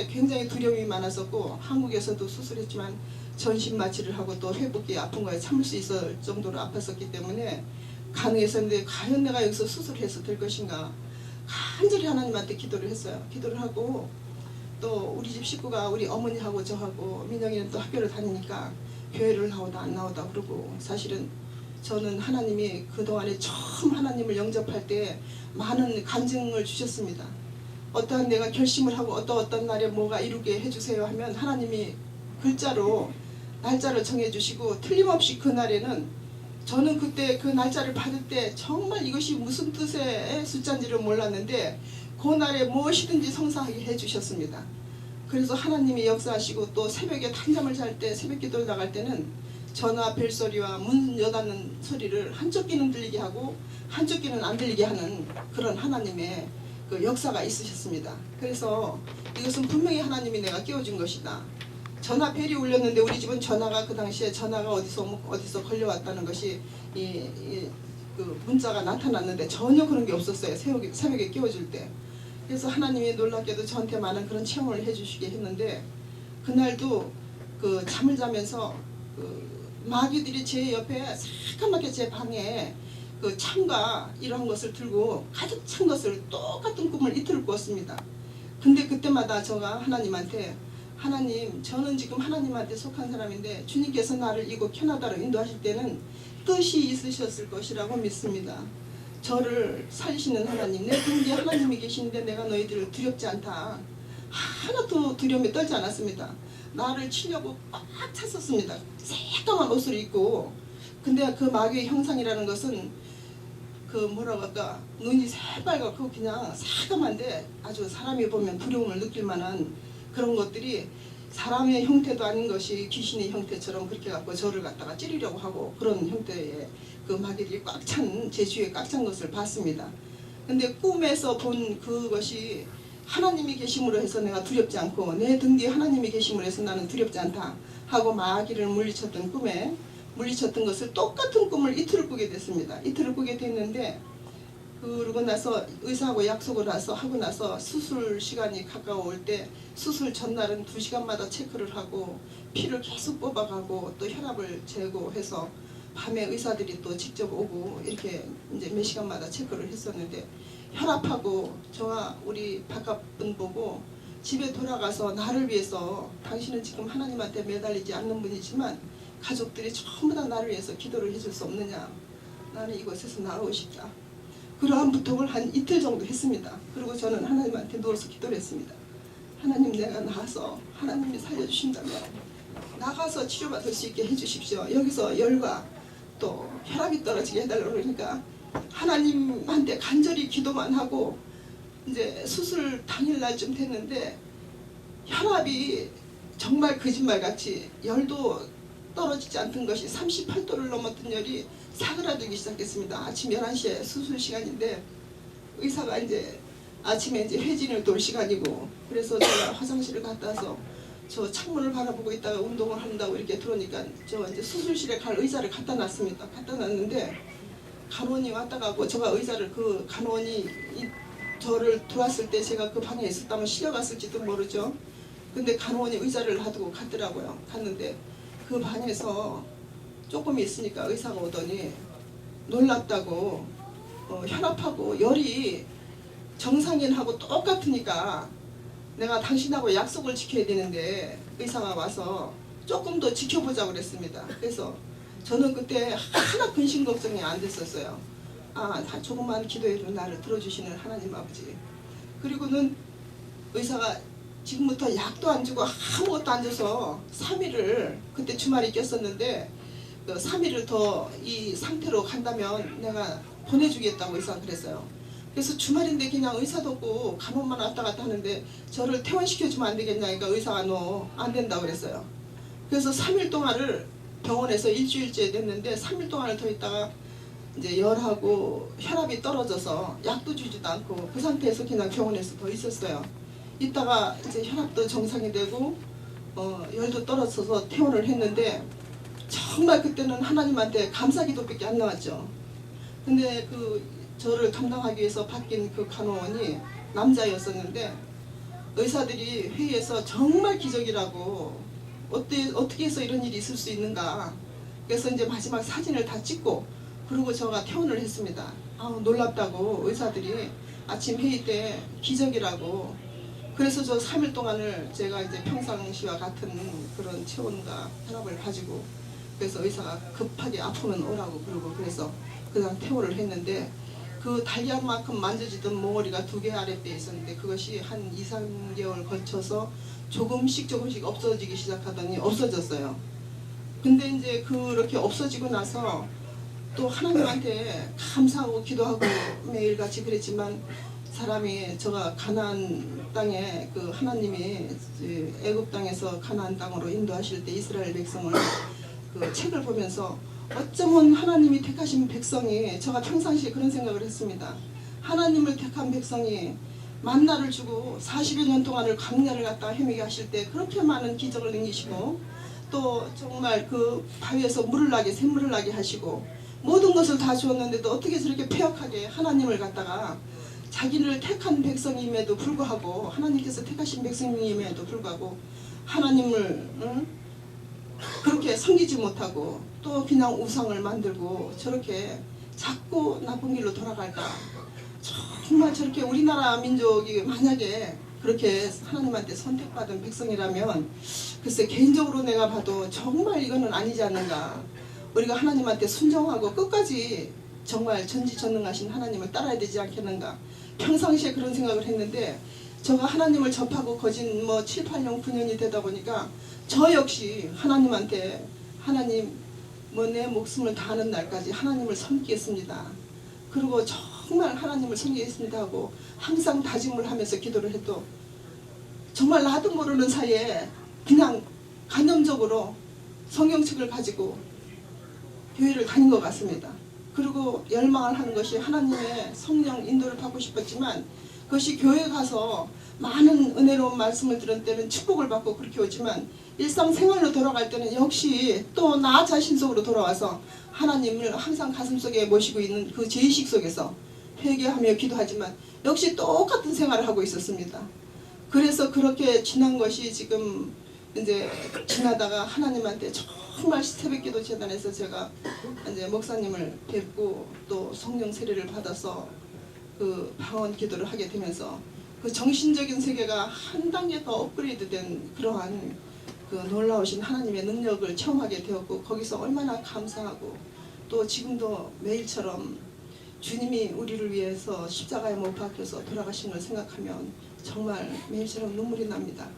때문에 굉장히 두려움이 많았었고 한국에서도 수술했지만 전신 마취를 하고 또 회복기 아픈 거에 참을 수 있을 정도로 아팠었기 때문에 가능했었는데 과연 내가 여기서 수술해서 될 것인가 간절히 하나님한테 기도를 했어요. 기도를 하고 또 우리 집 식구가 우리 어머니하고 저하고 민영이는 또 학교를 다니니까 교회를 나오다 안 나오다 그러고 사실은 저는 하나님이 그동안에 처음 하나님을 영접할 때 많은 간증을 주셨습니다. 어떠한 내가 결심을 하고 어떤 날에 뭐가 이루게 해주세요 하면 하나님이 글자로 날짜를 정해주시고 틀림없이 그날에는 저는 그때 그 날짜를 받을 때 정말 이것이 무슨 뜻의 숫자인지를 몰랐는데 그날에 무엇이든지 성사하게 해주셨습니다. 그래서 하나님이 역사하시고 또 새벽에 단잠을 잘 때 새벽 기도를 나갈 때는 전화 벨소리와 문 여닫는 소리를 한쪽 귀는 들리게 하고 한쪽 귀는 안 들리게 하는 그런 하나님의 그 역사가 있으셨습니다. 그래서 이것은 분명히 하나님이 내가 깨워준 것이다. 전화 벨이 울렸는데 우리 집은 전화가 그 당시에 전화가 어디서 걸려왔다는 것이 그 문자가 나타났는데 전혀 그런 게 없었어요. 새벽에 깨워줄 때. 그래서 하나님이 놀랍게도 저한테 많은 그런 체험을 해주시게 했는데 그날도 그 잠을 자면서 그 마귀들이 제 옆에 새까맣게 제 방에 그 창과 이런 것을 들고 가득 찬 것을 똑같은 꿈을 이틀을 꾸었습니다. 근데 그때마다 제가 하나님한테 하나님 저는 지금 하나님한테 속한 사람인데 주님께서 나를 이곳 캐나다로 인도하실 때는 뜻이 있으셨을 것이라고 믿습니다. 저를 살리시는 하나님 내 등 뒤에 하나님이 계시는데 내가 너희들을 두렵지 않다. 하나도 두려움에 떨지 않았습니다. 나를 치려고 꽉 찼었습니다. 새까만 옷을 입고. 근데 그 마귀의 형상이라는 것은 그 뭐라고 할까 눈이 새빨갛고 그냥 새까만데 아주 사람이 보면 두려움을 느낄 만한 그런 것들이 사람의 형태도 아닌 것이 귀신의 형태처럼 그렇게 갖고 저를 갖다가 찌르려고 하고 그런 형태의 그 마귀들이 꽉 찬 제 주위에 꽉 찬 것을 봤습니다. 근데 꿈에서 본 그것이 하나님이 계심으로 해서 내가 두렵지 않고 내 등 뒤에 하나님이 계심으로 해서 나는 두렵지 않다 하고 마귀를 물리쳤던 꿈에 물리쳤던 것을 똑같은 꿈을 이틀을 꾸게 됐습니다. 이틀을 꾸게 됐는데 그러고 나서 의사하고 약속을 하고 나서 수술 시간이 가까워올 때 수술 전날은 2시간마다 체크를 하고 피를 계속 뽑아가고 또 혈압을 재고 해서 밤에 의사들이 또 직접 오고 이렇게 이제 몇 시간마다 체크를 했었는데 혈압하고 저와 우리 바깥분 보고 집에 돌아가서 나를 위해서 당신은 지금 하나님한테 매달리지 않는 분이지만 가족들이 전부 다 나를 위해서 기도를 해줄 수 없느냐. 나는 이곳에서 나가고 싶다. 그러한 부탁을 한 이틀 정도 했습니다. 그리고 저는 하나님한테 누워서 기도를 했습니다. 하나님 내가 나가서 하나님이 살려주신다면 나가서 치료받을 수 있게 해주십시오. 여기서 열과 또 혈압이 떨어지게 해달라고 그러니까 하나님한테 간절히 기도만 하고 이제 수술 당일날쯤 됐는데 혈압이 정말 거짓말같이 열도 떨어지지 않던 것이 38도를 넘었던 열이 사그라들기 시작했습니다. 아침 11시에 수술 시간인데 의사가 이제 아침에 이제 회진을 돌 시간이고 그래서 제가 화장실을 갔다 와서 저 창문을 바라보고 있다가 운동을 한다고 이렇게 들어오니까 저 이제 수술실에 갈 의자를 갖다 놨습니다. 갖다 놨는데 간호원이 왔다 가고 제가 의자를 그 간호원이 저를 들어왔을 때 제가 그 방에 있었다면 실려갔을지도 모르죠. 근데 간호원이 의자를 놔두고 갔더라고요. 갔는데 그 방에서 조금 있으니까 의사가 오더니 놀랍다고 혈압하고 열이 정상인하고 똑같으니까 내가 당신하고 약속을 지켜야 되는데 의사가 와서 조금 더 지켜보자고 그랬습니다. 그래서 저는 그때 하나 근심 걱정이 안 됐었어요. 다 조금만 기도해도 나를 들어주시는 하나님 아버지. 그리고는 의사가 지금부터 약도 안 주고 아무것도 안 줘서 3일을 그때 주말이 꼈었는데 3일을 더 이 상태로 간다면 내가 보내주겠다고 의사가 그랬어요. 그래서 주말인데 그냥 의사도 없고 간호만 왔다 갔다 하는데 저를 퇴원시켜주면 안 되겠냐. 그러니까 의사가 너 안 된다고 그랬어요. 그래서 3일 동안을 병원에서 일주일째 됐는데 3일 동안을 더 있다가 이제 열하고 혈압이 떨어져서 약도 주지도 않고 그 상태에서 그냥 병원에서 더 있었어요. 이따가 이제 혈압도 정상이 되고 열도 떨어져서 퇴원을 했는데 정말 그때는 하나님한테 감사기도밖에 안 나왔죠. 근데 그 저를 감당하기 위해서 바뀐 그 간호원이 남자였었는데 의사들이 회의에서 정말 기적이라고 어떻게 해서 이런 일이 있을 수 있는가. 그래서 이제 마지막 사진을 다 찍고 그리고 제가 퇴원을 했습니다. 놀랍다고 의사들이 아침 회의 때 기적이라고. 그래서 저 3일 동안을 제가 이제 평상시와 같은 그런 체온과 혈압을 가지고 그래서 의사가 급하게 아프면 오라고 그러고 그래서 그냥 퇴원을 했는데 그 달걀만큼 만져지던 몽어리가 2개 아랫배에 있었는데 그것이 한 2, 3개월 거쳐서 조금씩 없어지기 시작하더니 없어졌어요. 근데 이제 그렇게 없어지고 나서 또 하나님한테 감사하고 기도하고 매일같이 그랬지만 사람이 제가 가나안 땅에 그 하나님이 애굽 땅에서 가나안 땅으로 인도하실 때 이스라엘 백성을 그 책을 보면서 어쩌면 하나님이 택하신 백성이 제가 평상시에 그런 생각을 했습니다. 하나님을 택한 백성이 만나를 주고 40여 년 동안을 광야를 갔다 헤매게 하실 때 그렇게 많은 기적을 능기시고 또 정말 그 바위에서 물을 나게 샘물을 나게 하시고 모든 것을 다 주었는데도 어떻게 저렇게 폐역하게 하나님을 갖다가 자기를 택한 백성임에도 불구하고 하나님께서 택하신 백성임에도 불구하고 하나님을 그렇게 섬기지 못하고 또 그냥 우상을 만들고 저렇게 자꾸 나쁜 길로 돌아갈까. 정말 저렇게 우리나라 민족이 만약에 그렇게 하나님한테 선택받은 백성이라면 글쎄 개인적으로 내가 봐도 정말 이거는 아니지 않는가. 우리가 하나님한테 순종하고 끝까지 정말 전지전능하신 하나님을 따라야 되지 않겠는가. 평상시에 그런 생각을 했는데 제가 하나님을 접하고 거진 7, 8년, 9년이 되다 보니까 저 역시 하나님한테 하나님 내 목숨을 다하는 날까지 하나님을 섬기겠습니다. 그리고 정말 하나님을 섬기겠습니다 하고 항상 다짐을 하면서 기도를 해도 정말 나도 모르는 사이에 그냥 간접적으로 성경책을 가지고 교회를 다닌 것 같습니다. 그리고 열망을 하는 것이 하나님의 성령 인도를 받고 싶었지만 그것이 교회 가서 많은 은혜로운 말씀을 들은 때는 축복을 받고 그렇게 오지만 일상생활로 돌아갈 때는 역시 또 나 자신 속으로 돌아와서 하나님을 항상 가슴속에 모시고 있는 그 죄의식 속에서 회개하며 기도하지만 역시 똑같은 생활을 하고 있었습니다. 그래서 그렇게 지난 것이 지금 이제 지나다가 하나님한테 정말 새벽기도 재단에서 제가 이제 목사님을 뵙고 또 성령 세례를 받아서 그 방언 기도를 하게 되면서 그 정신적인 세계가 한 단계 더 업그레이드된 그러한 그 놀라우신 하나님의 능력을 체험하게 되었고 거기서 얼마나 감사하고 또 지금도 매일처럼 주님이 우리를 위해서 십자가에 못 박혀서 돌아가신 걸 생각하면 정말 매일처럼 눈물이 납니다.